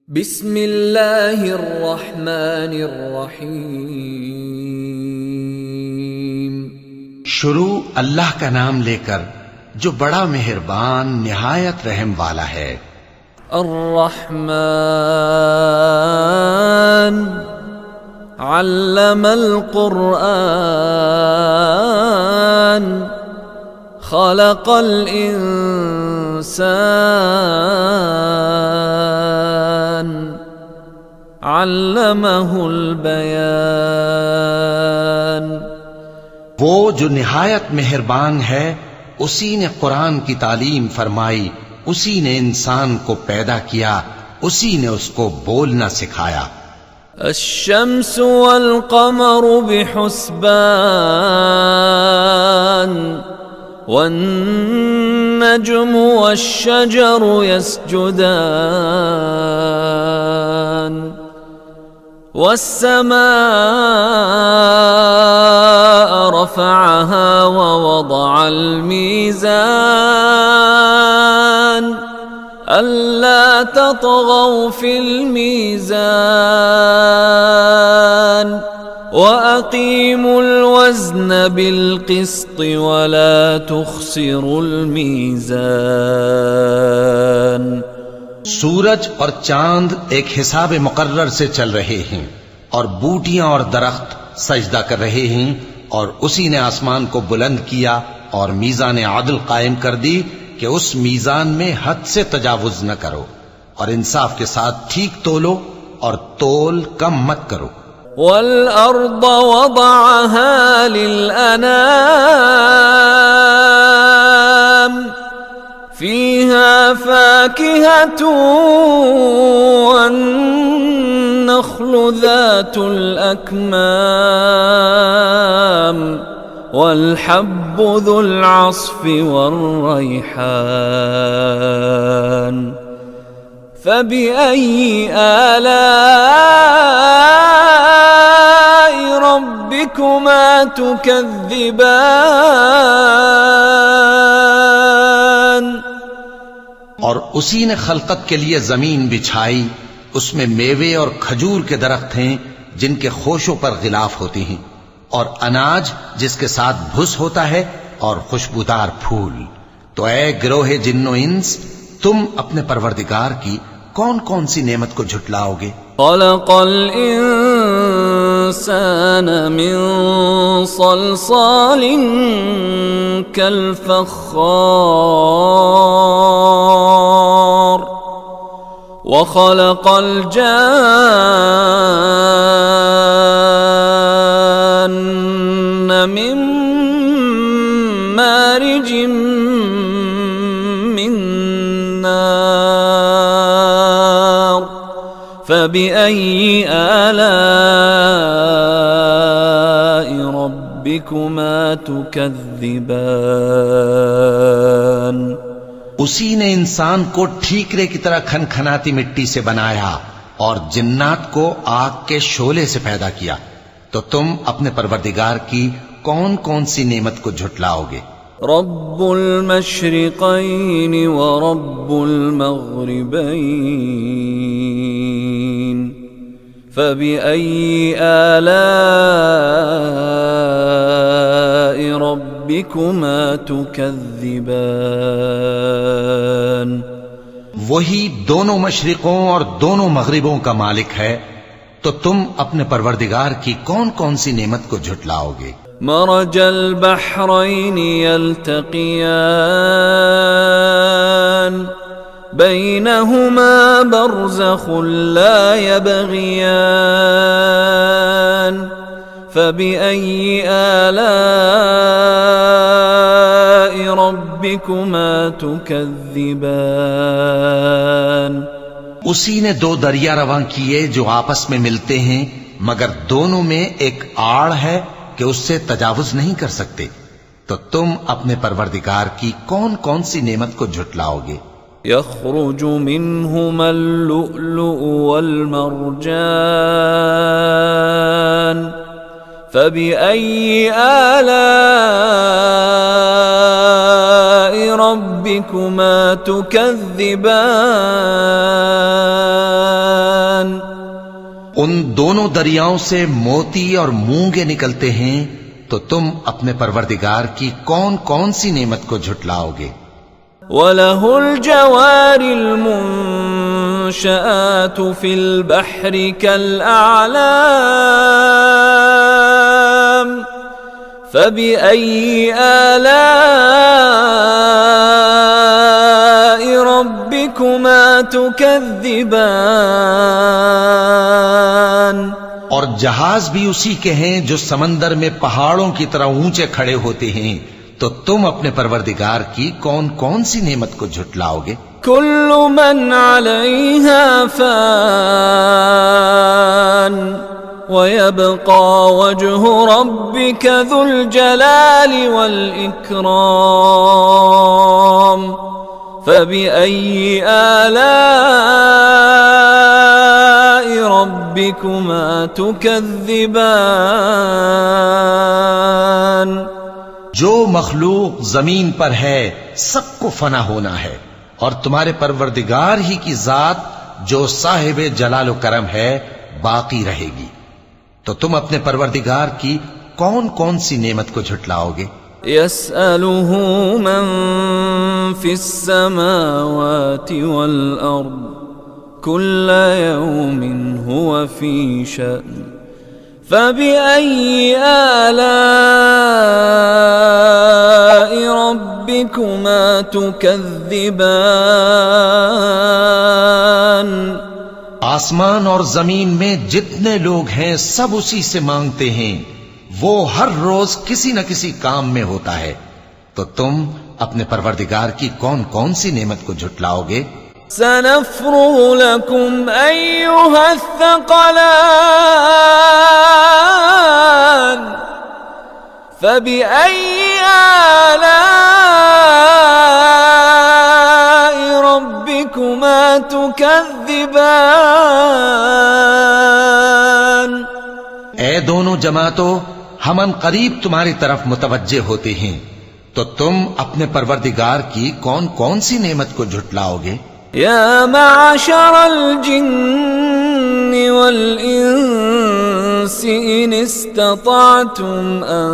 بسم اللہ الرحمن الرحیم۔ شروع اللہ کا نام لے کر جو بڑا مہربان نہایت رحم والا ہے۔ الرحمن علم القرآن خلق الانسان علمہ البیان۔ وہ جو نہایت مہربان ہے اسی نے قرآن کی تعلیم فرمائی، اسی نے انسان کو پیدا کیا، اسی نے اس کو بولنا سکھایا۔ الشمس والقمر بحسبان والنجم والشجر يسجدان والسماء رفعها ووضع الميزان ألا تطغوا في الميزان وأقيموا الوزن بالقسط ولا تخسروا الميزان۔ سورج اور چاند ایک حساب مقرر سے چل رہے ہیں، اور بوٹیاں اور درخت سجدہ کر رہے ہیں، اور اسی نے آسمان کو بلند کیا اور میزان عدل قائم کر دی کہ اس میزان میں حد سے تجاوز نہ کرو، اور انصاف کے ساتھ ٹھیک تولو اور تول کم مت کرو۔ والأرض وضعها للأنام فيها فاكهة والنخل ذات الأكمام والحب ذو العصف والريحان فبأي آلاء ربكما تكذبان۔ اور اسی نے خلقت کے لیے زمین بچھائی، اس میں میوے اور کھجور کے درخت ہیں جن کے خوشوں پر غلاف ہوتی ہیں، اور اناج جس کے ساتھ بھس ہوتا ہے، اور خوشبودار پھول۔ تو اے گروہ جن و انس، تم اپنے پروردگار کی کون کون سی نعمت کو جھٹلاؤ گے؟ خلق الانسان من صلصال كالفخار وخلق الجان من مارج من نار فبأي آلاء ربكما تكذبان۔ اسی نے انسان کو ٹھیکرے کی طرح کھنکھناتی مٹی سے بنایا اور جنات کو آگ کے شعلے سے پیدا کیا، تو تم اپنے پروردگار کی کون کون سی نعمت کو جھٹلاؤ گے؟ رب المشرقین ورب المغربین فبأي آلاء ربكما تكذبان۔ وہی دونوں مشرقوں اور دونوں مغربوں کا مالک ہے، تو تم اپنے پروردگار کی کون کون سی نعمت کو جھٹلاؤ گے؟ مرج البحرین یلتقیان بینہما برزخ لا یبغیان فبأي آلاء ربكما تكذبان۔ اسی نے دو دریا رواں کیے جو آپس میں ملتے ہیں، مگر دونوں میں ایک آڑ ہے کہ اس سے تجاوز نہیں کر سکتے، تو تم اپنے پروردگار کی کون کون سی نعمت کو جھٹلاؤ گے؟ يخرج منهما اللؤلؤ والمرجان فبأي آلاء ربكما تكذبان ان دونوں دریاؤں سے موتی اور مونگے نکلتے ہیں، تو تم اپنے پروردگار کی کون کون سی نعمت کو جھٹلاؤ گے؟ وَلَهُ الْجَوَارِ الْمُنشَآتُ فِي الْبَحْرِ كَالْأَعْلَامِ فَبِأَيِّ آلَاءِ رَبِّكُمَا تُكَذِّبَانِ؟ اور جہاز بھی اسی کے ہیں جو سمندر میں پہاڑوں کی طرح اونچے کھڑے ہوتے ہیں، تو تم اپنے پروردگار کی کون کون سی نعمت کو جھٹلاؤ گے؟ كل من عليها فان ويبقى وجه ربك ذو الجلال والإكرام فبأي آلاء ربكما تكذبان؟ جو مخلوق زمین پر ہے سب کو فنا ہونا ہے، اور تمہارے پروردگار ہی کی ذات جو صاحب جلال و کرم ہے باقی رہے گی، تو تم اپنے پروردگار کی کون کون سی نعمت کو جھٹلاؤ گے؟ يسأله من في السماوات والأرض كل يوم هو في شأن فبأي آلاء ربكما تكذبان؟ آسمان اور زمین میں جتنے لوگ ہیں سب اسی سے مانگتے ہیں، وہ ہر روز کسی نہ کسی کام میں ہوتا ہے، تو تم اپنے پروردگار کی کون کون سی نعمت کو جھٹلاؤ گے؟ سنفرغ لكم أيها الثقلان فبأي آلاء ربكما تكذبان؟ اے دونوں جماعتوں، ہم ان قریب تمہاری طرف متوجہ ہوتے ہیں، تو تم اپنے پروردگار کی کون کون سی نعمت کو جھٹلاؤ گے؟ يا معشر الجن والإنس إن استطعتم أن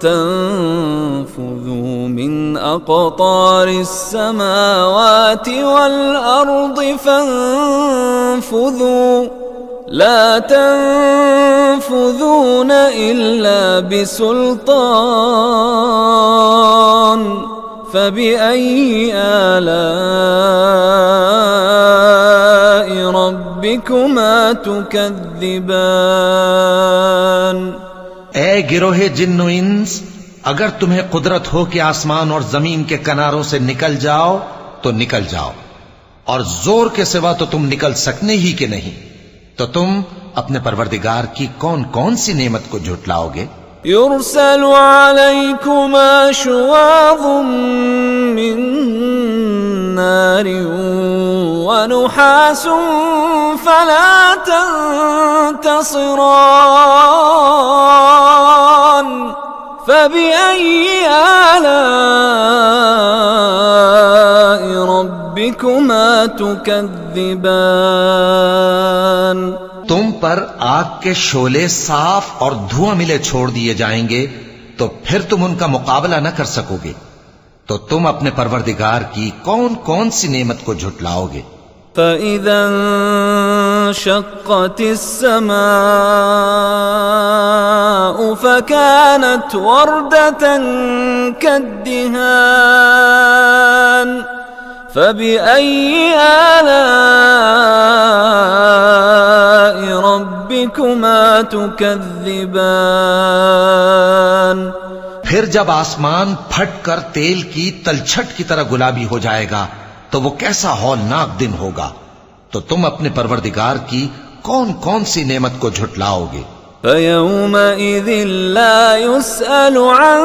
تنفذوا من أقطار السماوات والأرض فانفذوا لا تنفذون إلا بسلطان فبأي آلاء ربكما تكذبان؟ اے گروہ جن و انس، اگر تمہیں قدرت ہو کہ آسمان اور زمین کے کناروں سے نکل جاؤ تو نکل جاؤ، اور زور کے سوا تو تم نکل سکنے ہی کہ نہیں، تو تم اپنے پروردگار کی کون کون سی نعمت کو جھٹلاؤ گے؟ يرسل عليكما شواظ من نار ونحاس فلا تنتصران فبأي آلاء ربكما تكذبان؟ تم پر آگ کے شعلے صاف اور دھواں ملے چھوڑ دیے جائیں گے، تو پھر تم ان کا مقابلہ نہ کر سکو گے، تو تم اپنے پروردگار کی کون کون سی نعمت کو جھٹلاؤ گے؟ فَإِذَا انشَقَّتِ السَّمَاءُ فَكَانَتْ وَرْدَةً كَالدِّهَانِ فَبِأَيِّ آلَاءِ رَبِّكُمَا تُكَذِّبَانِ؟ پھر جب آسمان پھٹ کر تیل کی تلچھٹ کی طرح گلابی ہو جائے گا تو وہ کیسا ہولناک دن ہوگا، تو تم اپنے پروردگار کی کون کون سی نعمت کو جھٹلاؤ گے؟ فَيَوْمَئِذٍ لَا يُسْأَلُ عَن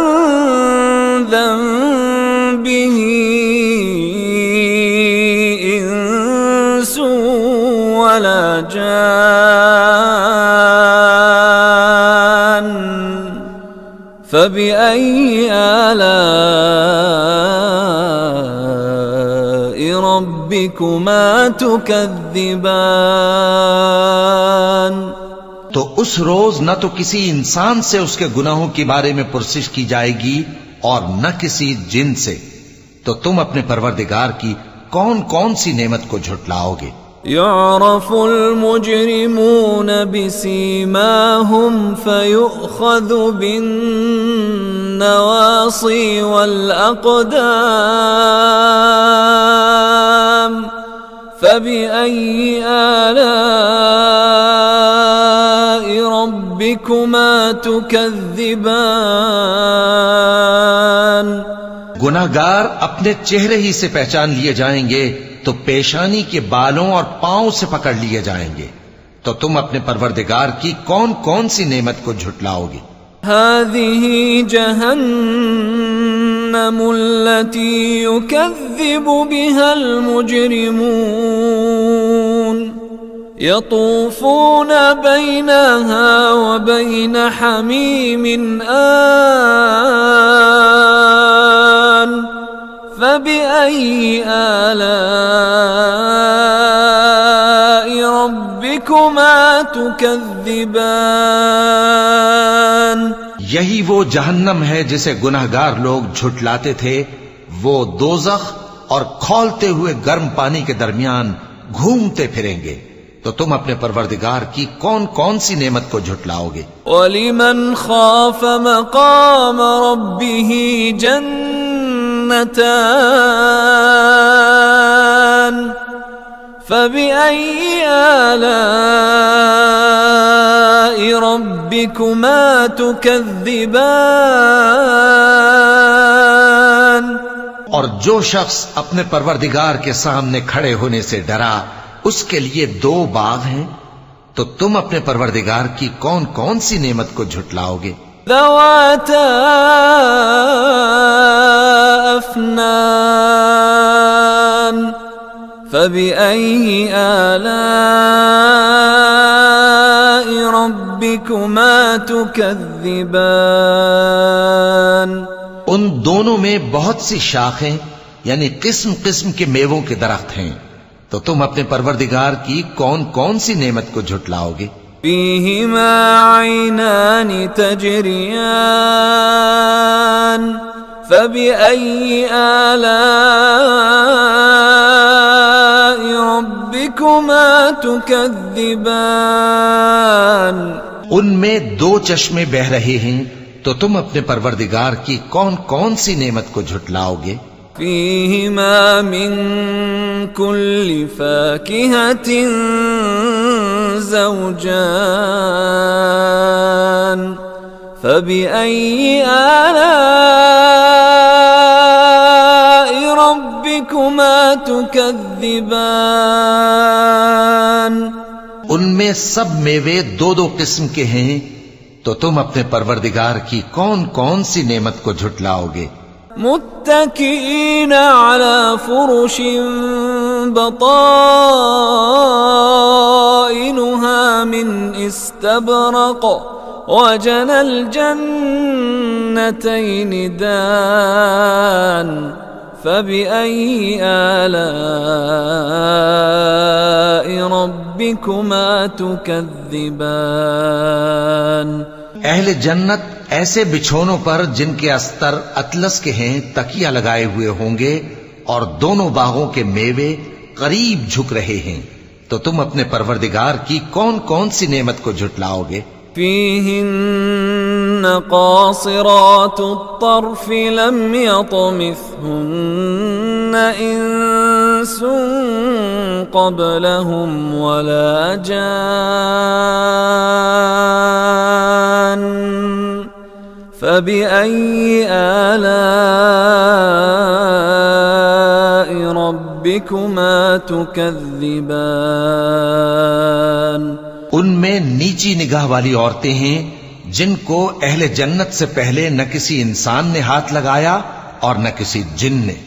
ذَنبِهِ إِنسٌ وَلَا جَانٌّ فَبِأَيِّ آلَاءِ ربكما تكذبان تو اس روز نہ تو کسی انسان سے اس کے گناہوں کے بارے میں پرسش کی جائے گی اور نہ کسی جن سے، تو تم اپنے پروردگار کی کون کون سی نعمت کو جھٹلاؤ گے؟ يعرف المجرمون بسيماهم فيؤخذ بالنواصي والأقدام فبأي آلاء ربكما تكذبان گناہگار اپنے چہرے ہی سے پہچان لیے جائیں گے تو پیشانی کے بالوں اور پاؤں سے پکڑ لیے جائیں گے، تو تم اپنے پروردگار کی کون کون سی نعمت کو جھٹلاؤ گے؟ هذه جهنم التي يكذب بها المجرمون يطوفون بينها وبين حميم آن فبأي آلاء ربكما تكذبان یہی وہ جہنم ہے جسے گناہگار لوگ جھٹلاتے تھے، وہ دوزخ اور کھولتے ہوئے گرم پانی کے درمیان گھومتے پھریں گے، تو تم اپنے پروردگار کی کون کون سی نعمت کو جھٹلاؤ گے؟ وَلِمَنْ خَافَ مَقَامَ رَبِّهِ جَنَّتَانِ فَبِأَيِّ آلَاءِ رَبِّكُمَا تُكَذِّبَانِ اور جو شخص اپنے پروردگار کے سامنے کھڑے ہونے سے ڈرا، اس کے لیے 2 باغ ہیں، تو تم اپنے پروردگار کی کون کون سی نعمت کو جھٹلاؤ گے؟ ذواتا افنان فبأي آلاء ربكما تكذبان ان دونوں میں بہت سی شاخیں یعنی قسم قسم کے میووں کے درخت ہیں، تو تم اپنے پروردگار کی کون کون سی نعمت کو جھٹلاؤ گے؟ فيهما عينان تجريان فبأي آلاء ربكما تكذبان ان میں 2 چشمے بہ رہے ہیں، تو تم اپنے پروردگار کی کون کون سی نعمت کو جھٹلاؤ گے؟ فيهما من كل فاكهة زوجان فبأي آلاء ربكما تكذبان ان میں سب میوے 2 قسم کے ہیں، تو تم اپنے پروردگار کی کون کون سی نعمت کو جھٹلاؤ گے؟ متكئين على فرش بطائنها من استبرق وجنى الجنتين دان فبأي آلاء ربكما تكذبان اہل جنت ایسے بچھونوں پر جن کے استر اطلس کے ہیں تکیہ لگائے ہوئے ہوں گے، اور دونوں باغوں کے میوے قریب جھک رہے ہیں، تو تم اپنے پروردگار کی کون کون سی نعمت کو جھٹلاؤ گے؟ فيهن قاصرات الطرف لم يطمثهن إنس قبلهم ولا جان فبأي آلاء ربكما تكذبان ان میں نیچی نگاہ والی عورتیں ہیں جن کو اہل جنت سے پہلے نہ کسی انسان نے ہاتھ لگایا اور نہ کسی جن نے،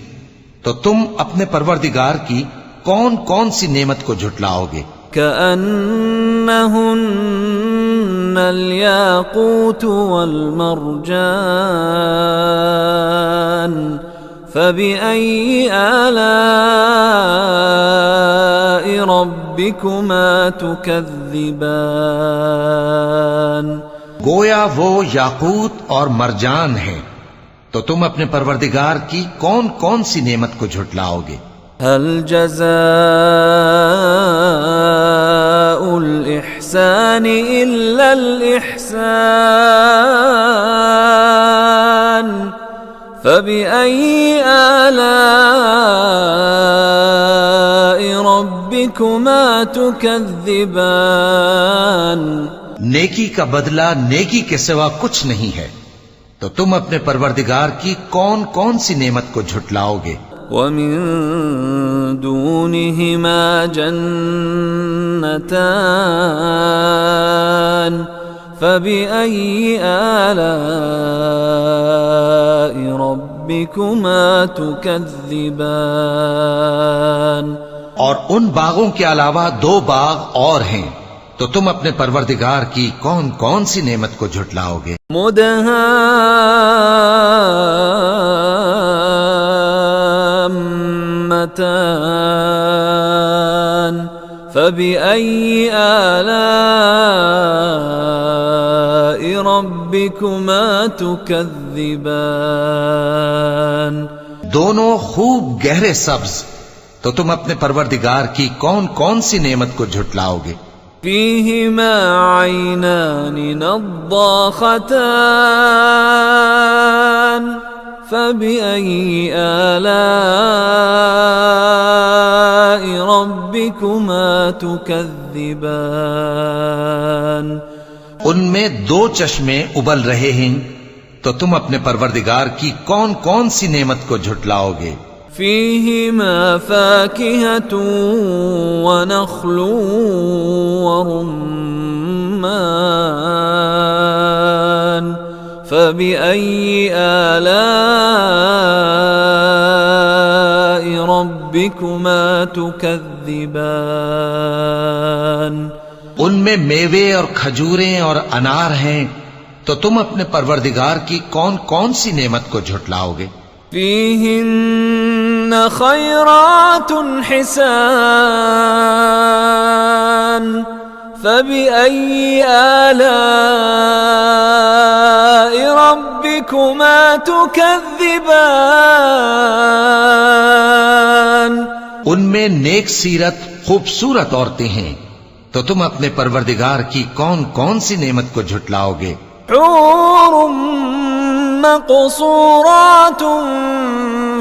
تو تم اپنے پروردگار کی کون کون سی نعمت کو جھٹلاؤ گے؟ كأنهن الياقوت والمرجان فبأي آلاء ربكما تكذبان گویا وہ یاقوت اور مرجان ہیں، تو تم اپنے پروردگار کی کون کون سی نعمت کو جھٹلاؤ گے؟ هل جزاء الإحسان إلا الإحسان فبأي آلاء ربكما تكذبان نیکی کا بدلہ نیکی کے سوا کچھ نہیں ہے، تو تم اپنے پروردگار کی کون کون سی نعمت کو جھٹلاؤ گے؟ ومن دونهما جنتان فبأي آلاء ربكما تكذبان اور ان باغوں کے علاوہ دو باغ اور ہیں، تو تم اپنے پروردگار کی کون کون سی نعمت کو جھٹلاؤ گے؟ مدهامتان فبأي آلاء ربكما تكذبان دونوں خوب گہرے سبز، تو تم اپنے پروردگار کی کون کون سی نعمت کو جھٹلاؤ گے؟ فيهما عينان نضاختان فبأي آلاء ربكما تكذبان ان میں دو چشمے ابل رہے ہیں، تو تم اپنے پروردگار کی کون کون سی نعمت کو جھٹلاؤ گے؟ فيهما فاكهة ونخل ورمان فبأي آلاء ربكما تكذبان ان میں میوے اور کھجوریں اور انار ہیں، تو تم اپنے پروردگار کی کون کون سی نعمت کو جھٹلاؤ گے؟ فيهن خيرات حسان فبأي آلاء ربكما تكذبان ان میں نیک سیرت خوبصورت عورتیں ہیں، تو تم اپنے پروردگار کی کون کون سی نعمت کو جھٹلاؤ گے؟ حور مقصورات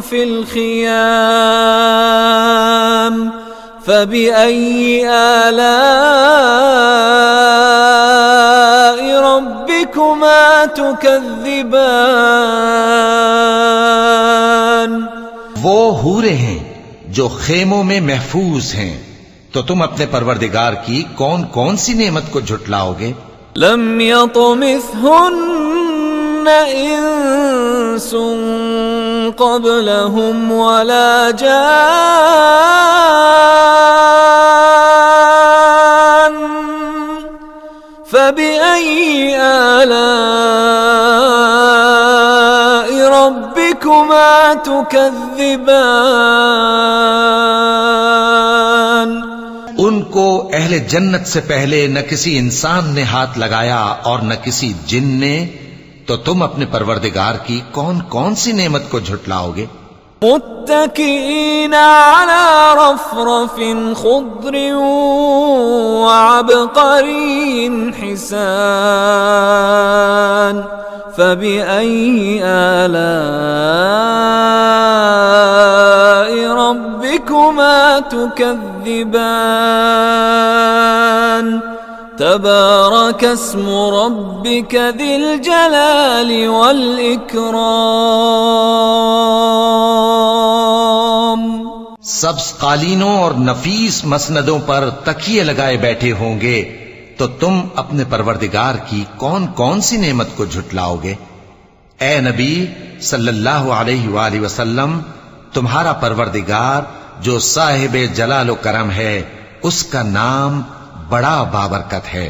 في الخيام فبأي آلاء ربكما تكذبان وہ حوریں ہیں جو خیموں میں محفوظ ہیں، تو تم اپنے پروردگار کی کون کون سی نعمت کو جھٹلاؤ گے؟ لم يطمثهن انس قبلهم ولا جان فبأي آلاء ربكما تكذبان ان کو اہل جنت سے پہلے نہ کسی انسان نے ہاتھ لگایا اور نہ کسی جن نے، تو تم اپنے پروردگار کی کون کون سی نعمت کو جھٹلاؤ گے؟ متكئين على رفرف خضر وعبقري حسان فبأي آلاء ربكما تكذبان تبارك اسم ربك ذي الجلال والإكرام سبز قالینوں اور نفیس مسندوں پر تکیے لگائے بیٹھے ہوں گے، تو تم اپنے پروردگار کی کون کون سی نعمت کو جھٹلاؤ گے؟ اے نبی صلی اللہ علیہ وآلہ وسلم، تمہارا پروردگار جو صاحب جلال و کرم ہے، اس کا نام بڑا بابرکت ہے۔